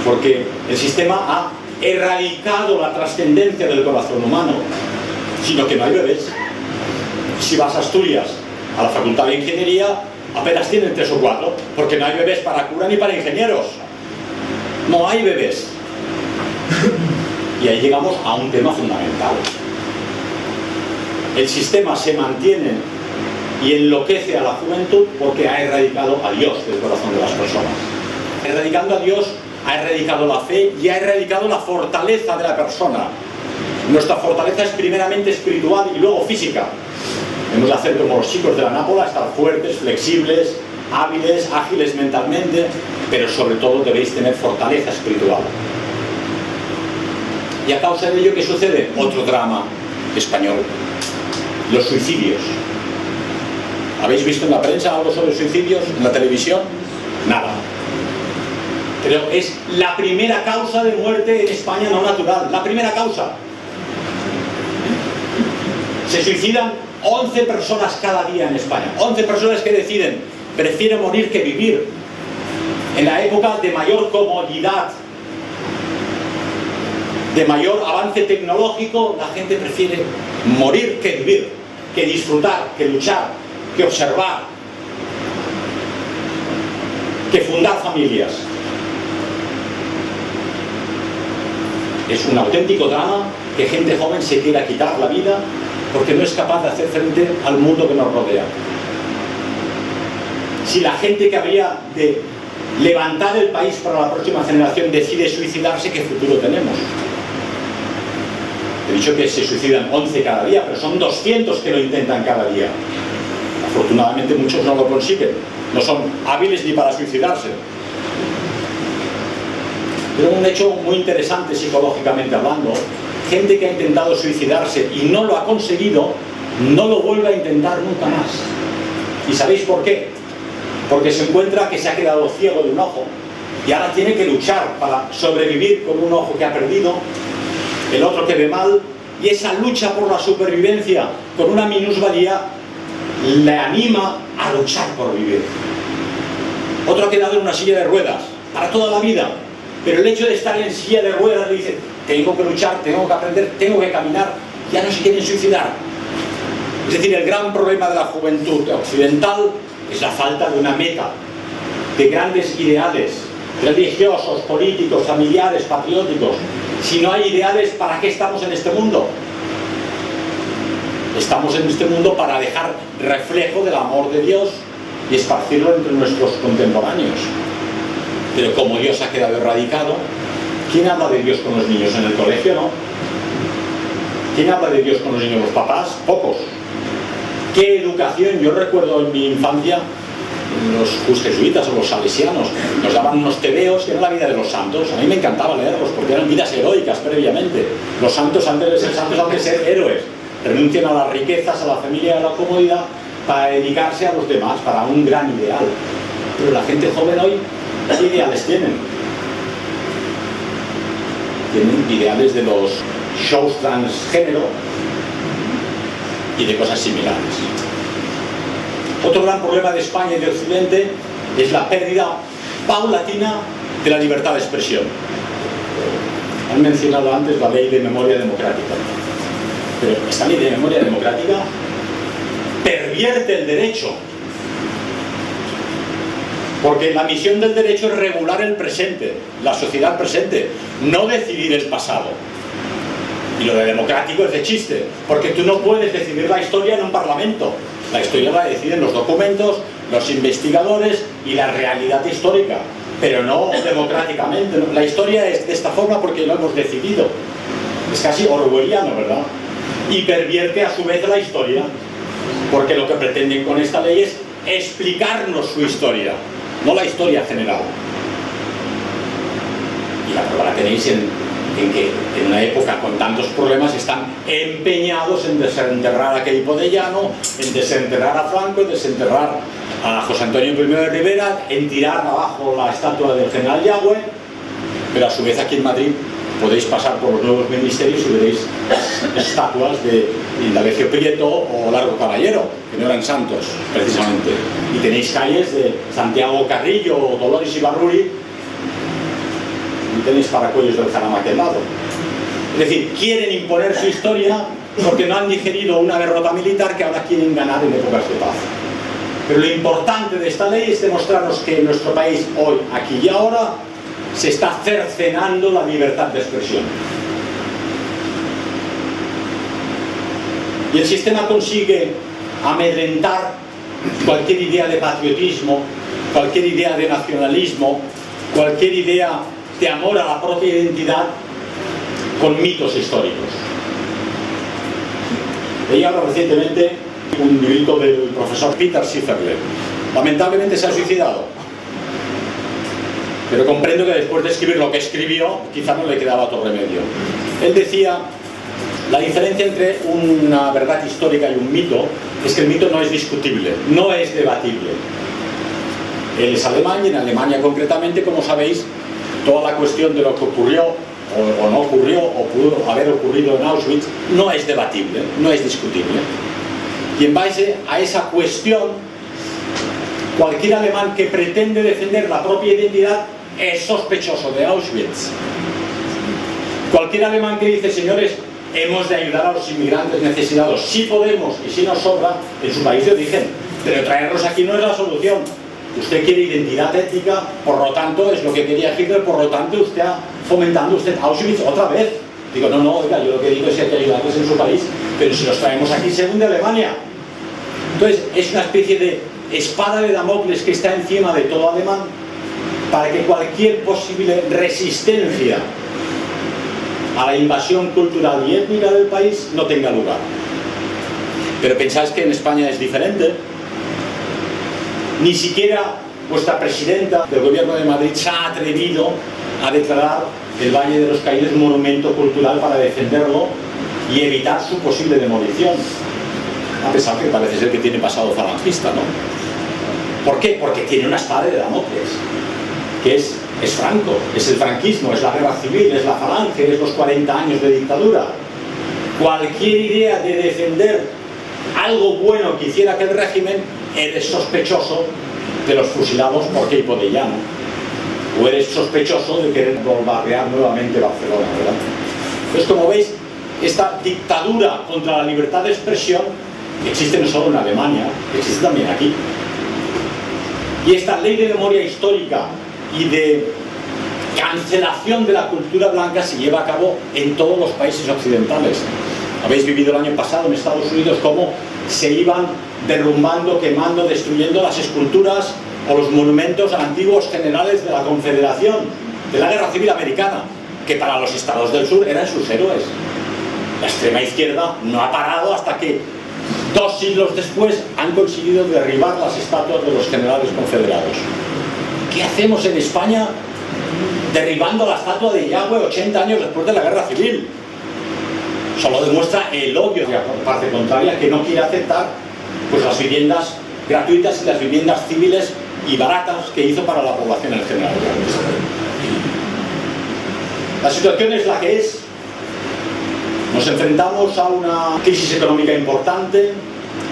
porque el sistema ha erradicado la trascendencia del corazón humano, sino que no hay bebés. Si vas a Asturias, a la Facultad de Ingeniería, apenas tienen 3 o 4, porque no hay bebés para cura ni para ingenieros. No hay bebés. Y ahí llegamos a un tema fundamental. El sistema se mantiene y enloquece a la juventud porque ha erradicado a Dios del corazón de las personas. Erradicando a Dios, ha erradicado la fe y ha erradicado la fortaleza de la persona. Nuestra fortaleza es primeramente espiritual y luego física. Hemos de hacer como los chicos de la Nápola, estar fuertes, flexibles, hábiles, ágiles mentalmente, pero sobre todo debéis tener fortaleza espiritual. Y a causa de ello, ¿qué sucede? Otro drama español. Los suicidios. ¿Habéis visto en la prensa algo sobre suicidios? ¿En la televisión? Nada. Pero es la primera causa de muerte en España no natural. La primera causa. Se suicidan 11 personas cada día en España. 11 personas que deciden, prefieren morir que vivir. En la época de mayor comodidad, de mayor avance tecnológico, la gente prefiere morir que vivir, que disfrutar, que luchar, que observar, que fundar familias. Es un auténtico drama que gente joven se quiera quitar la vida porque no es capaz de hacer frente al mundo que nos rodea. Si la gente que habría de levantar el país para la próxima generación decide suicidarse, ¿qué futuro tenemos? He dicho que se suicidan 11 cada día, pero son 200 que lo intentan cada día. Afortunadamente muchos no lo consiguen, no son hábiles ni para suicidarse. Pero un hecho muy interesante psicológicamente hablando, gente que ha intentado suicidarse y no lo ha conseguido, no lo vuelve a intentar nunca más. ¿Y sabéis por qué? Porque se encuentra que se ha quedado ciego de un ojo y ahora tiene que luchar para sobrevivir con un ojo que ha perdido, el otro que ve mal, y esa lucha por la supervivencia con una minusvalía le anima a luchar por vivir. Otro ha quedado en una silla de ruedas para toda la vida, pero el hecho de estar en silla de ruedas le dice, tengo que luchar, tengo que aprender, tengo que caminar, ya no se quieren suicidar. Es decir, el gran problema de la juventud occidental es la falta de una meta, de grandes ideales religiosos, políticos, familiares, patrióticos. Si no hay ideales, ¿para qué estamos en este mundo? Estamos en este mundo para dejar reflejo del amor de Dios y esparcirlo entre nuestros contemporáneos. Pero como Dios ha quedado erradicado, ¿quién habla de Dios con los niños? En el colegio, ¿no? ¿Quién habla de Dios con los niños? ¿Los papás? Pocos. ¿Qué educación? Yo recuerdo en mi infancia, los jesuitas o los salesianos nos daban unos tebeos que eran la vida de los santos. A mí me encantaba leerlos porque eran vidas heroicas previamente. Los santos, antes de ser santos, han de ser héroes. Renuncian a las riquezas, a la familia y a la comodidad para dedicarse a los demás, para un gran ideal. Pero la gente joven hoy, ¿qué ideales tienen? Tienen ideales de los shows transgénero y de cosas similares. Otro gran problema de España y de Occidente es la pérdida paulatina de la libertad de expresión. Han mencionado antes la ley de memoria democrática. Pero esta ley de memoria democrática pervierte el derecho. Porque la misión del derecho es regular el presente, la sociedad presente, no decidir el pasado. Y lo de democrático es de chiste, porque tú no puedes decidir la historia en un parlamento. La historia la deciden los documentos, los investigadores y la realidad histórica, pero no democráticamente. La historia es de esta forma porque lo hemos decidido. Es casi orwelliano, ¿verdad? Y pervierte a su vez la historia, porque lo que pretenden con esta ley es explicarnos su historia, no la historia general. Y la prueba la tenéis en que en una época con tantos problemas están empeñados en desenterrar a Queipo de Llano, en desenterrar a Franco, en desenterrar a José Antonio I de Rivera, en tirar abajo la estatua del general Yagüe, Pero a su vez aquí en Madrid podéis pasar por los nuevos ministerios y veréis estatuas de Indalecio Prieto o Largo Caballero, que no eran santos, precisamente. Y tenéis calles de Santiago Carrillo o Dolores Ibarruri, y tenéis paracuellos del Jarama aquel lado. Es decir, quieren imponer su historia porque no han digerido una derrota militar que ahora quieren ganar en épocas de paz. Pero lo importante de esta ley es demostrarnos que en nuestro país, hoy, aquí y ahora, se está cercenando la libertad de expresión. Y el sistema consigue amedrentar cualquier idea de patriotismo, cualquier idea de nacionalismo, cualquier idea de amor a la propia identidad con mitos históricos. Leí ahora recientemente un librito del profesor Peter Schifferle. Lamentablemente se ha suicidado, pero comprendo que después de escribir lo que escribió quizá no le quedaba otro remedio. Él decía: la diferencia entre una verdad histórica y un mito es que el mito no es discutible, no es debatible. Él es alemán y en Alemania concretamente, como sabéis, toda la cuestión de lo que ocurrió o no ocurrió o pudo haber ocurrido en Auschwitz no es debatible, no es discutible. Y en base a esa cuestión, cualquier alemán que pretende defender la propia identidad es sospechoso de Auschwitz. Cualquier alemán que dice: señores, hemos de ayudar a los inmigrantes necesitados, si podemos y si nos sobra, en su país de origen, pero traerlos aquí no es la solución. Usted quiere identidad étnica, por lo tanto es lo que quería Hitler, por lo tanto usted está fomentando Auschwitz otra vez. Digo, no, oiga, yo lo que digo es que hay que ayudarles en su país, pero si los traemos aquí según de Alemania. Entonces es una especie de espada de Damocles que está encima de todo alemán para que cualquier posible resistencia a la invasión cultural y étnica del país no tenga lugar. Pero pensáis que en España es diferente. Ni siquiera vuestra presidenta del gobierno de Madrid se ha atrevido a declarar el Valle de los Caídos monumento cultural para defenderlo y evitar su posible demolición. A pesar que parece ser que tiene pasado falangista, ¿no? ¿Por qué? Porque tiene una espada de Damocles, que es Franco, es el franquismo, es la guerra civil, es la falange, es los 40 años de dictadura. Cualquier idea de defender algo bueno que hiciera aquel régimen, eres sospechoso de los fusilados por Queipo de Llano, o eres sospechoso de querer bombardear nuevamente Barcelona, ¿verdad? Entonces, como veis, esta dictadura contra la libertad de expresión existe no solo en Alemania, existe también aquí. Y esta ley de memoria histórica y de cancelación de la cultura blanca se lleva a cabo en todos los países occidentales. Habéis vivido el año pasado en Estados Unidos cómo se iban derrumbando, quemando, destruyendo las esculturas o los monumentos a antiguos generales de la Confederación, de la Guerra Civil Americana, que para los estados del sur eran sus héroes. La extrema izquierda no ha parado hasta que 2 siglos después han conseguido derribar las estatuas de los generales confederados. ¿Qué hacemos en España derribando la estatua de Yagüe 80 años después de la Guerra Civil? Solo demuestra el odio de la parte contraria, que no quiere aceptar pues las viviendas gratuitas y las viviendas civiles y baratas que hizo para la población en general. La situación es la que es. Nos enfrentamos a una crisis económica importante,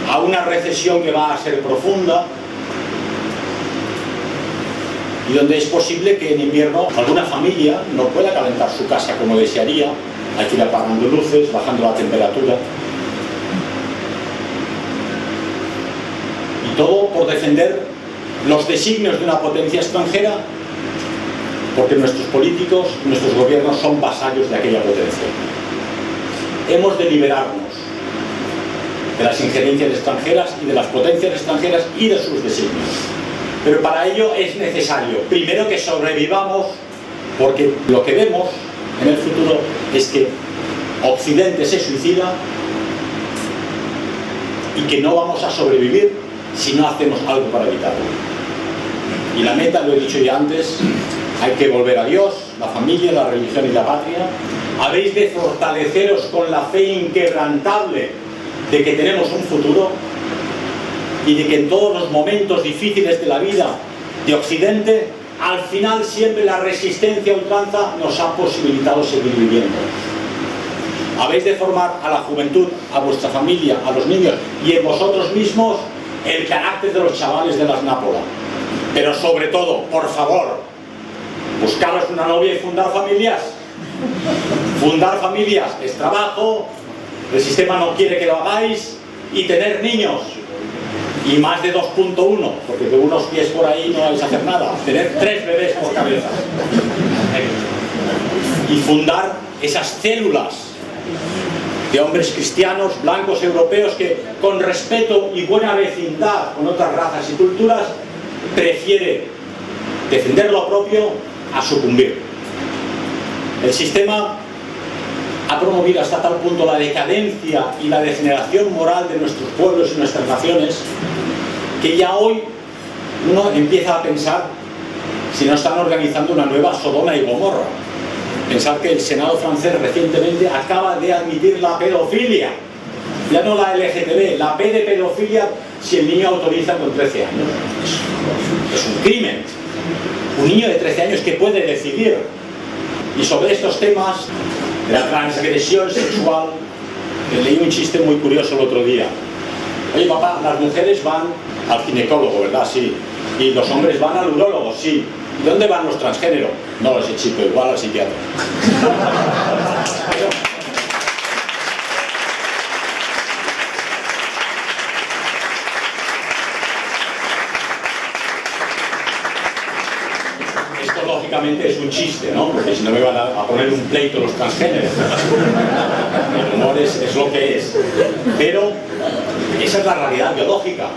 a una recesión que va a ser profunda y donde es posible que en invierno alguna familia no pueda calentar su casa como desearía. Hay que ir apagando luces, bajando la temperatura. Y todo por defender los designios de una potencia extranjera, porque nuestros políticos, nuestros gobiernos son vasallos de aquella potencia. Hemos de liberarnos de las injerencias extranjeras y de las potencias extranjeras y de sus designios. Pero para ello es necesario, primero, que sobrevivamos, porque lo que vemos en el futuro es que Occidente se suicida y que no vamos a sobrevivir si no hacemos algo para evitarlo. Y la meta, lo he dicho ya antes, hay que volver a Dios, la familia, la religión y la patria. Habéis de fortaleceros con la fe inquebrantable de que tenemos un futuro y de que en todos los momentos difíciles de la vida de Occidente al final siempre la resistencia a ultranza nos ha posibilitado seguir viviendo. Habéis de formar a la juventud, a vuestra familia, a los niños y en vosotros mismos el carácter de los chavales de las Nápoles. Pero sobre todo, por favor, buscaros una novia y fundar familias. Fundar familias es trabajo, el sistema no quiere que lo hagáis, y tener niños. Y más de 2.1, porque con unos pies por ahí no vais a hacer nada. Tener 3 bebés por cabeza. Y fundar esas células de hombres cristianos, blancos, europeos, que con respeto y buena vecindad con otras razas y culturas, prefiere defender lo propio a sucumbir. El sistema ha promovido hasta tal punto la decadencia y la degeneración moral de nuestros pueblos y nuestras naciones, que ya hoy uno empieza a pensar si no están organizando una nueva Sodoma y Gomorra. Pensar que el Senado francés recientemente acaba de admitir la pedofilia, ya no la LGTB, la P de pedofilia si el niño autoriza con 13 años. Es un crimen. Un niño de 13 años que puede decidir. Y sobre estos temas de la transgresión sexual, leí un chiste muy curioso el otro día. Oye papá, las mujeres van al ginecólogo, ¿verdad? Sí. Y los hombres van al urólogo, sí. ¿Y dónde van los transgéneros? No, ese chico, igual al psiquiatra. Esto lógicamente es un chiste, ¿no? Porque si no me van a poner un pleito los transgéneros. El humor es lo que es. Pero esa es la realidad biológica.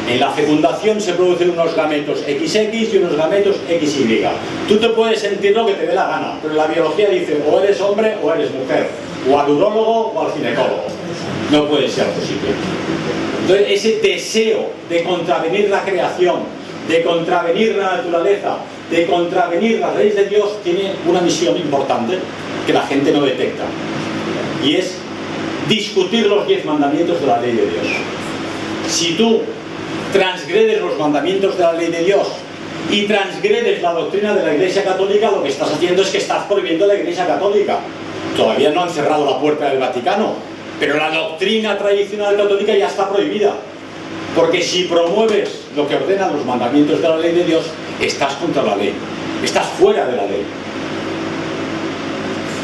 En la fecundación se producen unos gametos XX y unos gametos XY. Tú te puedes sentir lo que te dé la gana, pero la biología dice o eres hombre o eres mujer, o al urólogo o al ginecólogo. No puede ser posible. Entonces ese deseo de contravenir la creación, de contravenir la naturaleza, de contravenir las leyes de Dios, tiene una misión importante que la gente no detecta. Y es discutir los 10 mandamientos de la ley de Dios. Si tú transgredes los mandamientos de la ley de Dios y transgredes la doctrina de la Iglesia Católica, lo que estás haciendo es que estás prohibiendo la Iglesia Católica. Todavía no han cerrado la puerta del Vaticano, pero la doctrina tradicional católica ya está prohibida. Porque si promueves lo que ordenan los mandamientos de la ley de Dios, estás contra la ley, estás fuera de la ley.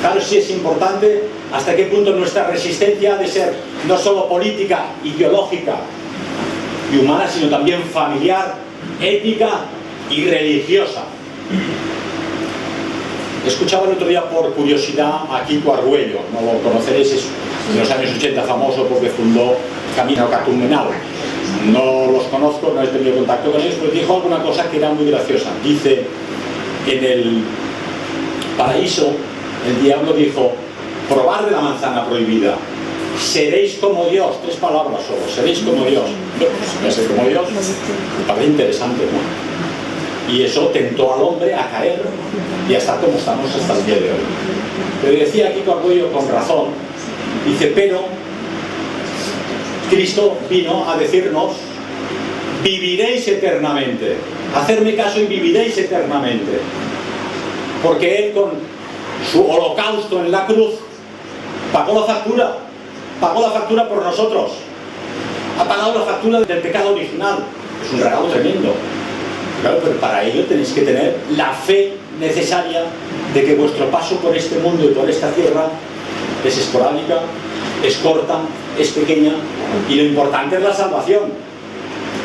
Claro, sí es importante hasta qué punto nuestra resistencia ha de ser no solo política, ideológica y humana, sino también familiar, étnica y religiosa. Escuchaba el otro día por curiosidad a Kiko Argüello, no lo conoceréis, es en los años 80 famoso porque fundó Camino Catumenal. No los conozco, no he tenido contacto con ellos, pero dijo alguna cosa que era muy graciosa. Dice, en el paraíso, el diablo dijo, probar de la manzana prohibida, seréis como Dios, 3 palabras solo, seréis como Dios. Bueno, pues voy a ser como Dios, me parece interesante, ¿no? Y eso tentó al hombre a caer y a estar como estamos hasta el día de hoy. Pero decía Kiko Argüello con razón, dice, pero Cristo vino a decirnos, viviréis eternamente, hacerme caso y viviréis eternamente, porque Él con su holocausto en la cruz pagó la factura por nosotros, ha pagado la factura del pecado original. Es un regalo tremendo. Claro, pero para ello tenéis que tener la fe necesaria de que vuestro paso por este mundo y por esta tierra es esporádica, es corta, es pequeña, y lo importante es la salvación.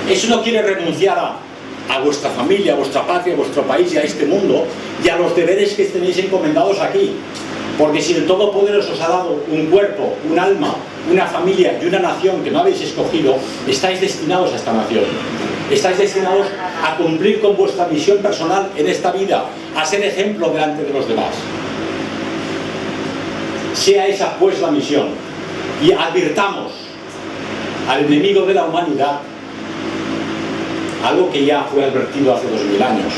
Eso no quiere renunciar a vuestra familia, a vuestra patria, a vuestro país y a este mundo y a los deberes que tenéis encomendados aquí. Porque si el Todopoderoso os ha dado un cuerpo, un alma, una familia y una nación que no habéis escogido, estáis destinados a esta nación. Estáis destinados a cumplir con vuestra misión personal en esta vida, a ser ejemplo delante de los demás. Sea esa pues la misión. Y advirtamos al enemigo de la humanidad algo que ya fue advertido hace 2000 años.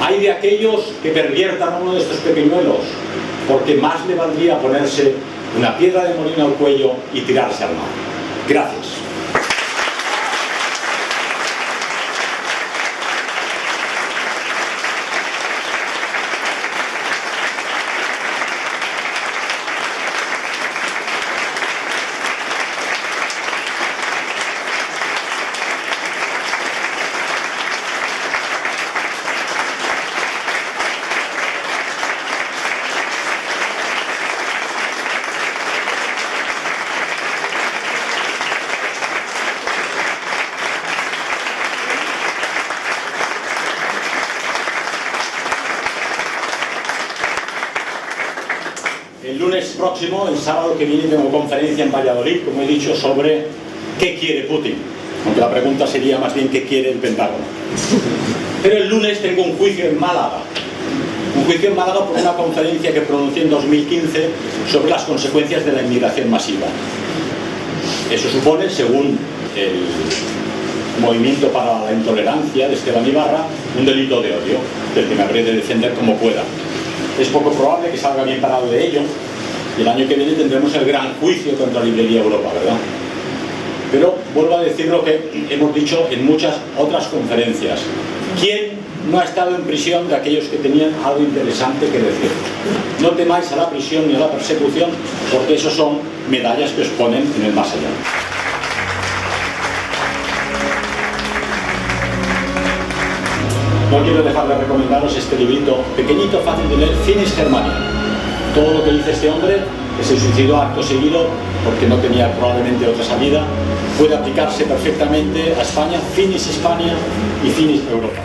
Hay de aquellos que perviertan a uno de estos pequeñuelos, porque más le valdría ponerse una piedra de molino al cuello y tirarse al mar. Gracias. El lunes próximo, el sábado que viene, tengo conferencia en Valladolid, como he dicho, sobre qué quiere Putin. Aunque la pregunta sería más bien qué quiere el Pentágono. Pero el lunes tengo un juicio en Málaga. Un juicio en Málaga por una conferencia que pronuncié en 2015 sobre las consecuencias de la inmigración masiva. Eso supone, según el Movimiento para la Intolerancia de Esteban Ibarra, un delito de odio, del que me habré de defender como pueda. Es poco probable que salga bien parado de ello, y el año que viene tendremos el gran juicio contra Librería Europa, ¿verdad? Pero vuelvo a decir lo que hemos dicho en muchas otras conferencias. ¿Quién no ha estado en prisión de aquellos que tenían algo interesante que decir? No temáis a la prisión ni a la persecución, porque esos son medallas que os ponen en el más allá. No quiero dejar de recomendaros este librito pequeñito, fácil de leer, Finis Germania. Todo lo que dice este hombre, que se suicidó acto seguido porque no tenía probablemente otra salida, puede aplicarse perfectamente a España, Finis Hispania y Finis Europa.